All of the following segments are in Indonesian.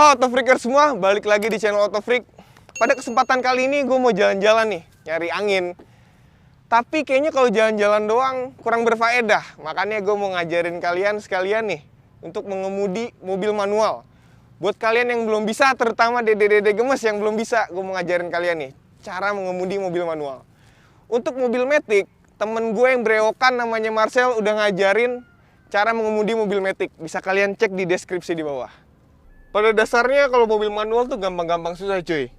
Halo Autofreaker semua, balik lagi di channel Autofreak. Pada kesempatan kali ini gue mau jalan-jalan nih, nyari angin. Tapi kayaknya kalau jalan-jalan doang kurang berfaedah. Makanya gue mau ngajarin kalian sekalian nih untuk mengemudi mobil manual. Buat kalian yang belum bisa, terutama dede-dede gemes yang belum bisa, gue mau ngajarin kalian nih cara mengemudi mobil manual. Untuk mobil Matic, temen gue yang berewokan namanya Marcel udah ngajarin cara mengemudi mobil Matic. Bisa kalian cek di deskripsi di bawah. Pada dasarnya kalau mobil manual tuh gampang-gampang susah cuy.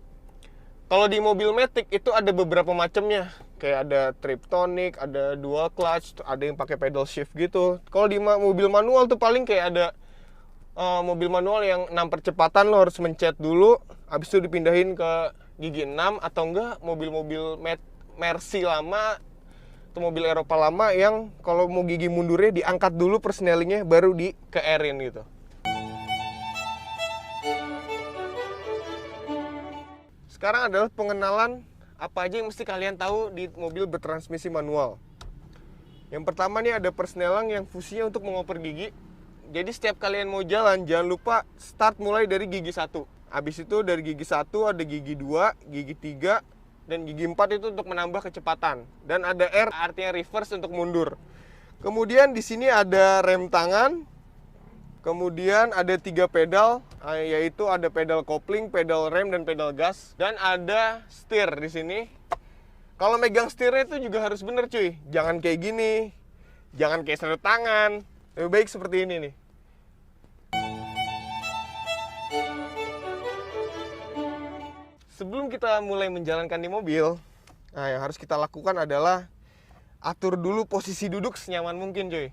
Kalau di mobil Matic itu ada beberapa macamnya. Kayak ada Triptonic, ada dual clutch, ada yang pakai pedal shift gitu. Kalau di mobil manual tuh paling kayak ada mobil manual yang 6 percepatan, lo harus mencet dulu, habis itu dipindahin ke gigi 6, atau enggak mobil-mobil Mercy lama atau mobil Eropa lama yang kalau mau gigi mundurnya diangkat dulu persnelingnya baru di ke-airin gitu. Sekarang adalah pengenalan apa aja yang mesti kalian tahu di mobil bertransmisi manual. Yang pertama nih ada persneling yang fungsinya untuk mengoper gigi. Jadi setiap kalian mau jalan, jangan lupa start mulai dari gigi 1. Habis itu dari gigi 1 ada gigi 2, gigi 3, dan gigi 4 itu untuk menambah kecepatan. Dan ada R artinya reverse untuk mundur. Kemudian di sini ada rem tangan. Kemudian ada 3 pedal, yaitu ada pedal kopling, pedal rem, dan pedal gas. Dan ada setir di sini. Kalau megang setirnya itu juga harus bener cuy. Jangan kayak gini, jangan kayak seret tangan. Lebih baik seperti ini nih. Sebelum kita mulai menjalankan di mobil, yang harus kita lakukan adalah atur dulu posisi duduk senyaman mungkin cuy.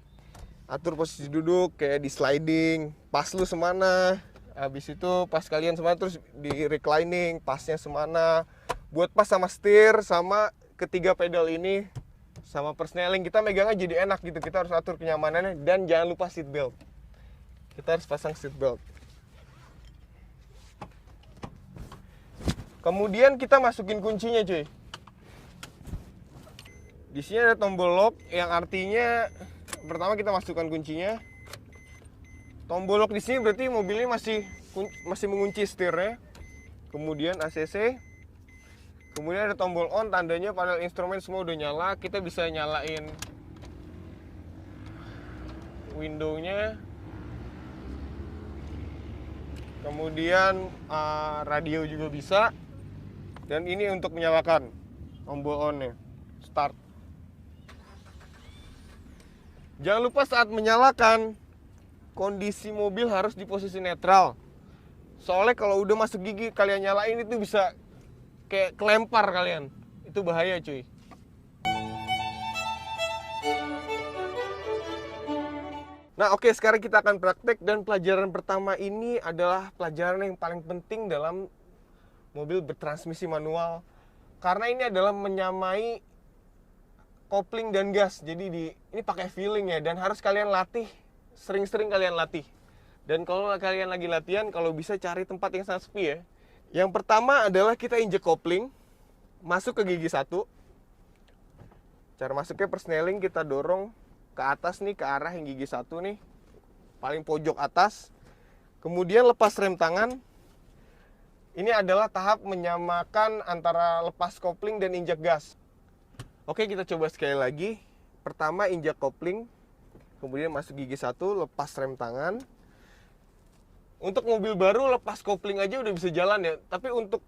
Atur posisi duduk kayak di sliding, pas lu semana. Habis itu pas kalian semana terus di reclining, pasnya semana. Buat pas sama setir, sama ketiga pedal ini, sama persneling, kita megangnya jadi enak gitu. Kita harus atur kenyamanannya dan jangan lupa seat belt. Kita harus pasang seat belt. Kemudian kita masukin kuncinya cuy. Di sini ada tombol lock yang artinya pertama kita masukkan kuncinya. Tombol lock di sini berarti mobilnya masih mengunci setirnya. Kemudian ACC. Kemudian ada tombol on, tandanya panel instrumen semua udah nyala. Kita bisa nyalain window-nya. Kemudian radio juga bisa. Dan ini untuk menyalakan tombol on-nya. Start. Jangan lupa saat menyalakan, kondisi mobil harus di posisi netral. Soalnya kalau udah masuk gigi kalian nyalain itu bisa kayak kelempar kalian. Itu bahaya cuy. Nah oke, sekarang kita akan praktek. Dan pelajaran pertama ini adalah pelajaran yang paling penting dalam mobil bertransmisi manual. Karena ini adalah menyamai kopling dan gas. Jadi ini pakai feeling ya, dan harus kalian latih, sering-sering kalian latih. Dan kalau kalian lagi latihan, kalau bisa cari tempat yang sangat sepi ya. Yang pertama adalah kita injek kopling, masuk ke gigi 1. Cara masuknya persneling kita dorong ke atas nih, ke arah yang gigi 1 nih, paling pojok atas. Kemudian lepas rem tangan. Ini adalah tahap menyamakan antara lepas kopling dan injek gas. Oke, kita coba sekali lagi. Pertama injak kopling, kemudian masuk gigi 1, lepas rem tangan. Untuk mobil baru lepas kopling aja udah bisa jalan ya. Tapi untuk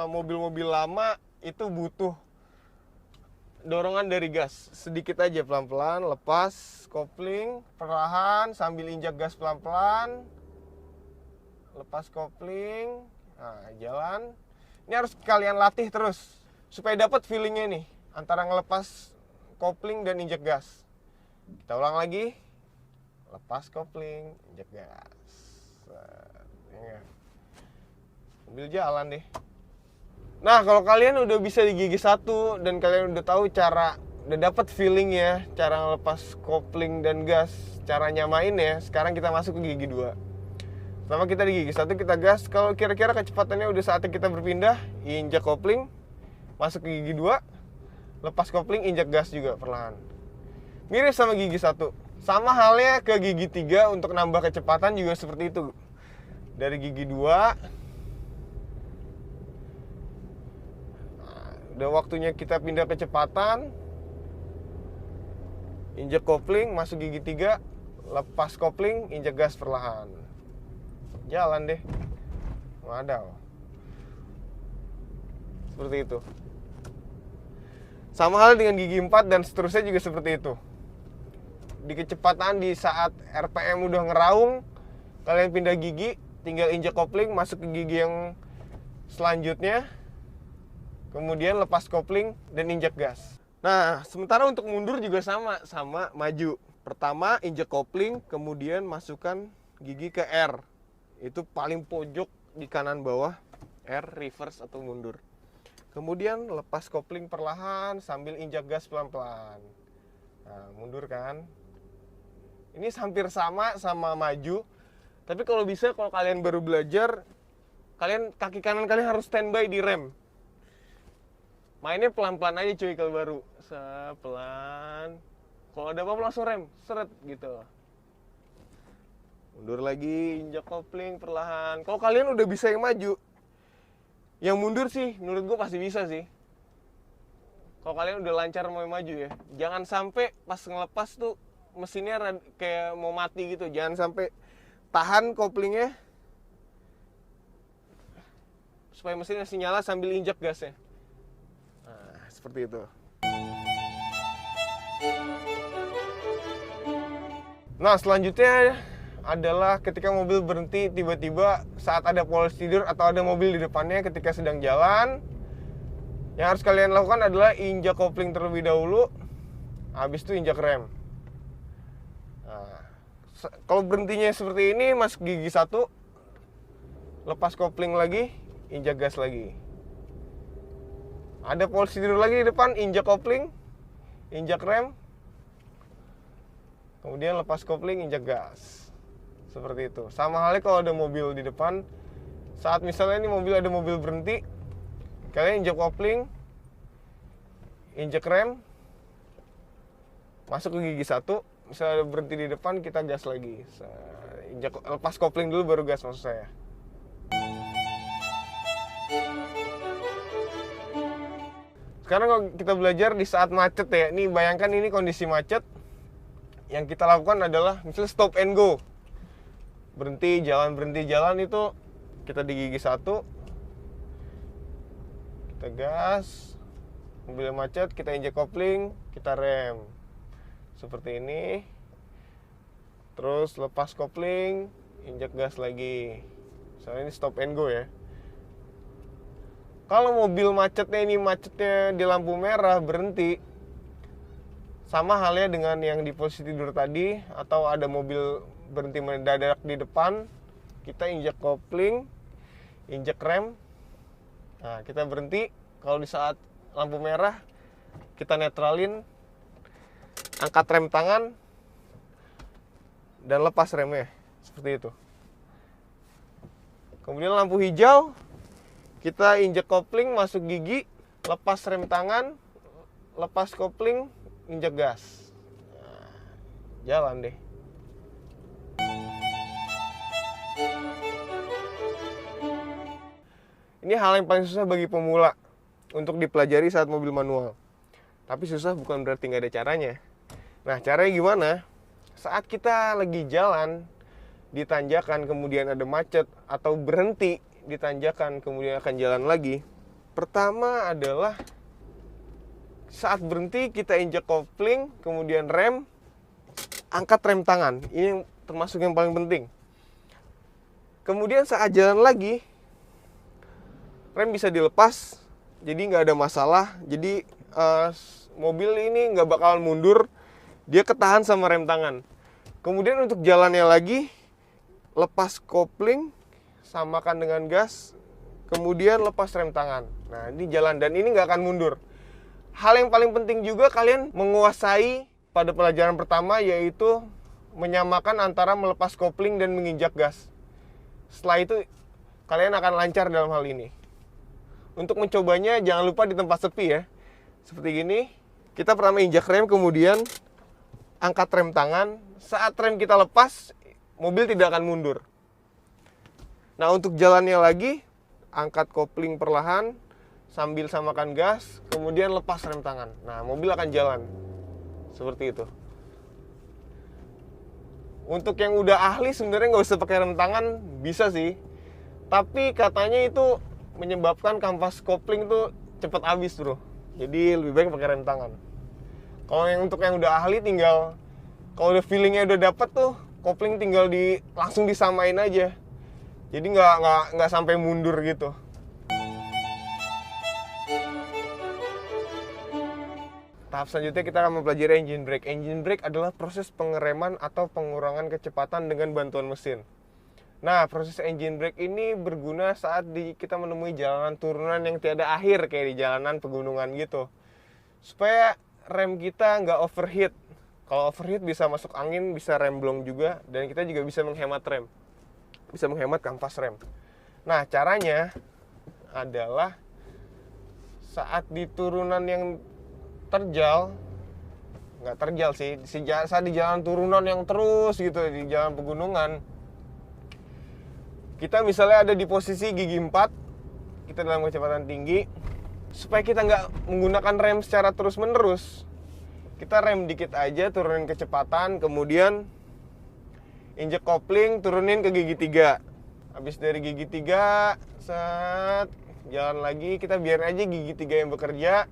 mobil-mobil lama itu butuh dorongan dari gas. Sedikit aja, pelan-pelan, lepas kopling, perlahan sambil injak gas pelan-pelan. Lepas kopling, nah jalan. Ini harus kalian latih terus supaya dapat feelingnya nih antara ngelepas kopling dan injek gas. Kita ulang lagi. Lepas kopling, injek gas. Sambil jalan deh. Nah, kalau kalian udah bisa di gigi 1 dan kalian udah tahu udah dapat feeling ya, cara ngelepas kopling dan gas, cara nyamain ya. Sekarang kita masuk ke gigi 2. Pertama kita di gigi 1 kita gas. Kalau kira-kira kecepatannya udah saatnya kita berpindah, injak kopling, masuk ke gigi 2. Lepas kopling, injak gas juga perlahan. Mirip sama gigi 1. Sama halnya ke gigi 3 untuk nambah kecepatan juga seperti itu. dari gigi 2. Udah waktunya kita pindah kecepatan. Injek kopling, masuk gigi 3, lepas kopling, injek gas perlahan. Jalan deh. Wadaw. Seperti itu. Sama hal dengan gigi 4 dan seterusnya juga seperti itu. Di kecepatan di saat RPM udah ngeraung, kalian pindah gigi, tinggal injek kopling, masuk ke gigi yang selanjutnya. Kemudian lepas kopling dan injek gas. Nah, sementara untuk mundur juga sama maju. Pertama injek kopling, kemudian masukkan gigi ke R. Itu paling pojok di kanan bawah, R reverse atau mundur. Kemudian lepas kopling perlahan sambil injak gas pelan-pelan. Nah, mundur kan? Ini hampir sama maju. Tapi kalau bisa, kalau kalian baru belajar, kaki kanan kalian harus standby di rem. Mainnya pelan-pelan aja cuy kalau baru. Pelan. Kalau ada apa-apa langsung rem, seret gitu. Mundur lagi, injak kopling perlahan. Kalau kalian udah bisa yang maju, yang mundur sih menurut gue pasti bisa sih. Kalau kalian udah lancar mau maju ya. Jangan sampai pas ngelepas tuh mesinnya kayak mau mati gitu. Jangan sampai tahan koplingnya supaya mesinnya masih nyala sambil injak gasnya. Nah, seperti itu. Nah, selanjutnya adalah ketika mobil berhenti tiba-tiba saat ada polisi tidur atau ada mobil di depannya ketika sedang jalan. Yang harus kalian lakukan adalah injak kopling terlebih dahulu, habis itu injak rem. Nah, kalau berhentinya seperti ini, masuk gigi 1, lepas kopling lagi, injak gas lagi. Ada polisi tidur lagi di depan, injak kopling, injak rem, kemudian lepas kopling, injak gas. Seperti itu. Sama halnya kalau ada mobil di depan, saat misalnya ini ada mobil berhenti, kalian injak kopling, injak rem, masuk ke gigi 1, misalnya berhenti di depan, kita gas lagi. Lepas kopling dulu baru gas maksud saya. Sekarang kalau kita belajar di saat macet ya, ini bayangkan ini kondisi macet. Yang kita lakukan adalah misalnya stop and go. Berhenti jalan itu kita di gigi 1, kita gas, mobil macet, kita injek kopling, kita rem. Seperti ini. Terus lepas kopling, injek gas lagi. Misalnya ini stop and go ya. Kalau mobil macetnya di lampu merah berhenti, sama halnya dengan yang di posisi tidur tadi, atau ada mobil berhenti mendadak di depan, kita injak kopling, injak rem. Nah, kita berhenti. Kalau di saat lampu merah, kita netralin, angkat rem tangan, dan lepas remnya. Seperti itu. Kemudian lampu hijau, kita injek kopling, masuk gigi, lepas rem tangan, lepas kopling, injek gas. Nah, jalan deh. Ini hal yang paling susah bagi pemula untuk dipelajari saat mobil manual. Tapi susah bukan berarti nggak ada caranya. Nah, caranya gimana? Saat kita lagi jalan di tanjakan, kemudian ada macet, atau berhenti di tanjakan, kemudian akan jalan lagi. Pertama adalah saat berhenti kita injek kopling, kemudian rem, angkat rem tangan. Ini termasuk yang paling penting. Kemudian saat jalan lagi, rem bisa dilepas, jadi nggak ada masalah. Jadi mobil ini nggak bakalan mundur, dia ketahan sama rem tangan. Kemudian untuk jalannya lagi, lepas kopling, samakan dengan gas, kemudian lepas rem tangan. Nah, ini jalan dan ini nggak akan mundur. Hal yang paling penting juga kalian menguasai pada pelajaran pertama, yaitu menyamakan antara melepas kopling dan menginjak gas. Setelah itu kalian akan lancar dalam hal ini. Untuk mencobanya jangan lupa di tempat sepi ya. Seperti gini, kita pertama injak rem, kemudian angkat rem tangan. Saat rem kita lepas, mobil tidak akan mundur. Nah, untuk jalannya lagi, angkat kopling perlahan sambil samakan gas, kemudian lepas rem tangan. Nah, mobil akan jalan. Seperti itu. Untuk yang udah ahli sebenarnya nggak usah pakai rem tangan, bisa sih. Tapi katanya itu menyebabkan kampas kopling tuh cepat habis, bro. Jadi lebih baik pakai rem tangan. Kalau untuk yang udah ahli tinggal, kalau udah feelingnya udah dapet tuh, kopling tinggal langsung disamain aja. Jadi nggak sampai mundur gitu. Tahap selanjutnya kita akan mempelajari engine brake. Engine brake adalah proses pengereman atau pengurangan kecepatan dengan bantuan mesin. Nah, proses engine brake ini berguna saat kita menemui jalanan turunan yang tiada akhir, kayak di jalanan pegunungan gitu. Supaya rem kita nggak overheat. Kalau overheat bisa masuk angin, bisa remblong juga, dan kita juga bisa menghemat rem. Bisa menghemat kampas rem. Nah, caranya adalah saat di turunan yang nggak terjal sih, saat di jalan turunan yang terus gitu, di jalan pegunungan, kita misalnya ada di posisi gigi 4, kita dalam kecepatan tinggi, supaya kita nggak menggunakan rem secara terus menerus, kita rem dikit aja, turunin kecepatan, kemudian injek kopling, turunin ke gigi 3. Habis dari gigi 3, set, jalan lagi, kita biarin aja gigi 3 yang bekerja,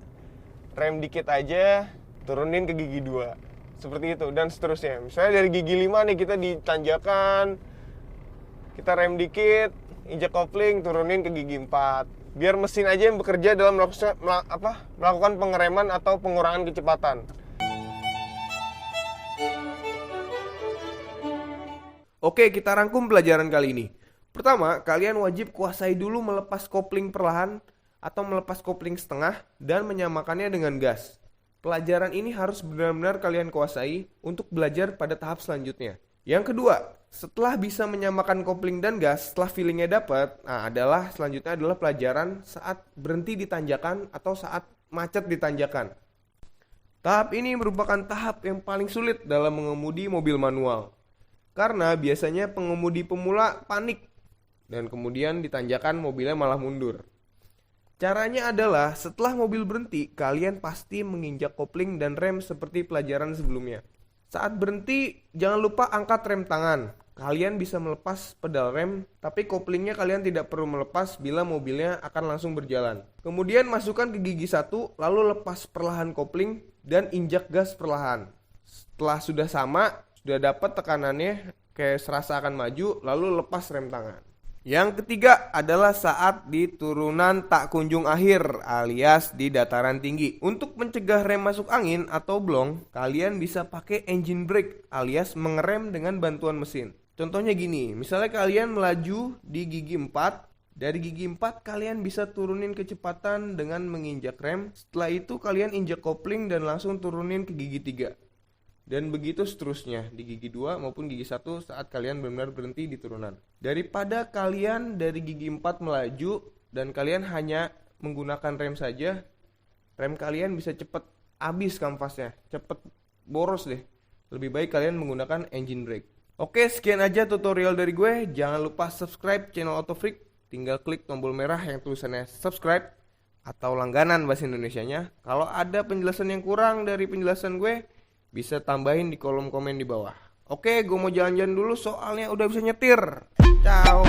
rem dikit aja, turunin ke gigi 2. Seperti itu, dan seterusnya. Misalnya dari gigi 5 nih, kita ditanjakan, kita rem dikit, injek kopling, turunin ke gigi 4. Biar mesin aja yang bekerja dalam melakukan pengereman atau pengurangan kecepatan. Oke, kita rangkum pelajaran kali ini. Pertama, kalian wajib kuasai dulu melepas kopling perlahan atau melepas kopling setengah dan menyamakannya dengan gas. Pelajaran ini harus benar-benar kalian kuasai untuk belajar pada tahap selanjutnya. Yang kedua, setelah bisa menyamakan kopling dan gas, setelah feelingnya dapat, selanjutnya adalah pelajaran saat berhenti di tanjakan atau saat macet di tanjakan. Tahap ini merupakan tahap yang paling sulit dalam mengemudi mobil manual. Karena biasanya pengemudi pemula panik dan kemudian di tanjakan mobilnya malah mundur. Caranya adalah setelah mobil berhenti, kalian pasti menginjak kopling dan rem seperti pelajaran sebelumnya. Saat berhenti, jangan lupa angkat rem tangan. Kalian bisa melepas pedal rem, tapi koplingnya kalian tidak perlu melepas bila mobilnya akan langsung berjalan. Kemudian masukkan ke gigi 1, lalu lepas perlahan kopling dan injak gas perlahan. Setelah sudah sama, sudah dapat tekanannya kayak serasa akan maju, lalu lepas rem tangan. Yang ketiga adalah saat di turunan tak kunjung akhir alias di dataran tinggi. Untuk mencegah rem masuk angin atau blong, kalian bisa pakai engine brake alias mengerem dengan bantuan mesin. Contohnya gini, misalnya kalian melaju di gigi 4, dari gigi 4 kalian bisa turunin kecepatan dengan menginjak rem. Setelah itu kalian injak kopling dan langsung turunin ke gigi 3. Dan begitu seterusnya di gigi 2 maupun gigi 1 saat kalian benar-benar berhenti di turunan. Daripada kalian dari gigi 4 melaju dan kalian hanya menggunakan rem saja, rem kalian bisa cepat habis kampasnya, cepat boros deh. Lebih baik kalian menggunakan engine brake. Oke, sekian aja tutorial dari gue. Jangan lupa subscribe channel Autofreak. Tinggal klik tombol merah yang tulisannya subscribe atau langganan bahasa Indonesianya. Kalau ada penjelasan yang kurang dari penjelasan gue, bisa tambahin di kolom komen di bawah. Oke, gue mau jalan-jalan dulu soalnya udah bisa nyetir. Ciao.